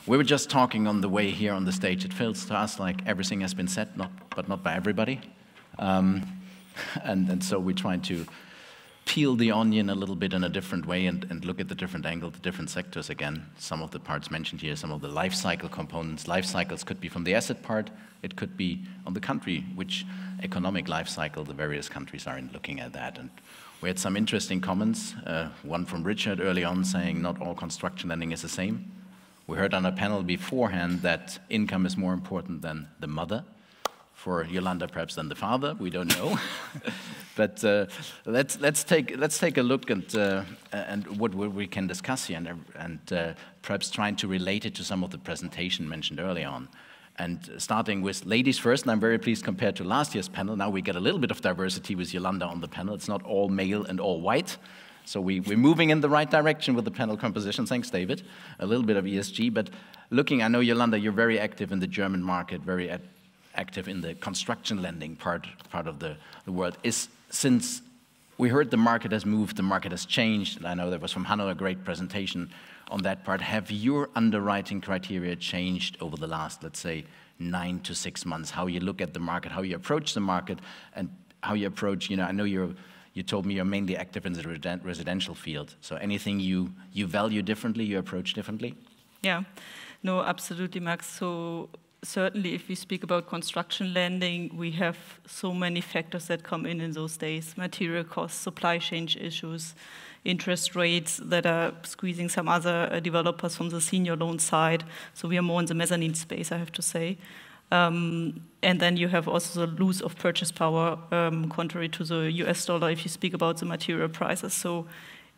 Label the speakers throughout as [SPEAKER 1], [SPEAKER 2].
[SPEAKER 1] We were just talking on the way here on the stage. It feels to us like everything has been said, but not by everybody. And so we're trying to peel the onion a little bit in a different way and look at the different angles, the different sectors again. Some of the parts mentioned here, some of the life cycle components. Life cycles could be from the asset part. It could be on the country, which economic life cycle the various countries are in looking at that. And we had some interesting comments, one from Richard early on saying not all construction lending is the same. We heard on a panel beforehand that income is more important than the mother. For Yolanda, perhaps than the father, we don't know. But let's take a look and what we can discuss here, and perhaps trying to relate it to some of the presentation mentioned early on. And starting with ladies first, and I'm very pleased compared to last year's panel, now we get a little bit of diversity with Yolanda on the panel. It's not all male and all white. So we're moving in the right direction with the panel composition. Thanks, David. A little bit of ESG, but looking, I know, Yolanda, you're very active in the German market, very active in the construction lending part of the world. Since we heard the market has moved, the market has changed, and I know there was from Hanno a great presentation on that part. Have your underwriting criteria changed over the last, let's say, 9 to 6 months? How you look at the market, how you approach the market, and how you approach, I know you told me you're mainly active in the residential field. So anything you value differently, you approach differently?
[SPEAKER 2] Yeah, no, absolutely, Max. So certainly if we speak about construction lending, we have so many factors that come in those days: material costs, supply chain issues, interest rates that are squeezing some other developers from the senior loan side. So we are more in the mezzanine space, I have to say. And then you have also the loss of purchase power, contrary to the US dollar, if you speak about the material prices. So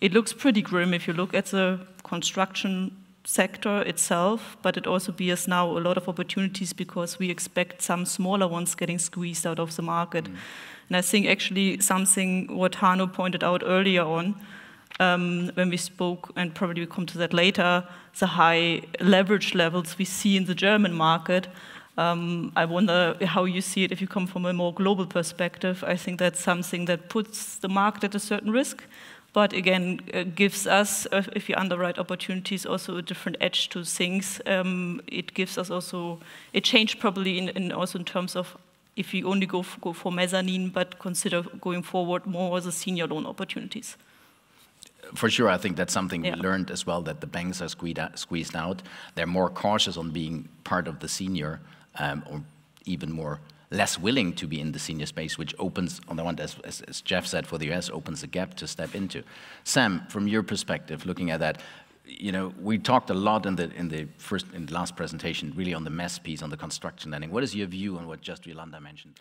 [SPEAKER 2] it looks pretty grim if you look at the construction sector itself, but it also bears now a lot of opportunities because we expect some smaller ones getting squeezed out of the market. And I think actually something what Hanno pointed out earlier on, when we spoke, and probably we'll come to that later, the high leverage levels we see in the German market. I wonder how you see it if you come from a more global perspective. I think that's something that puts the market at a certain risk, but again, gives us, if you underwrite opportunities, also a different edge to things. It gives us also a change probably also in terms of if you only go for mezzanine, but consider going forward more the senior loan opportunities.
[SPEAKER 1] For sure, I think that's something we learned as well, that the banks are squeezed out. They're more cautious on being part of the senior, or even more less willing to be in the senior space, which opens, on the one, as Jeff said, for the US, opens a gap to step into. Sam, from your perspective, looking at that, we talked a lot in the last presentation, really on the mess piece, on the construction lending. What is your view on what just Yolanda mentioned?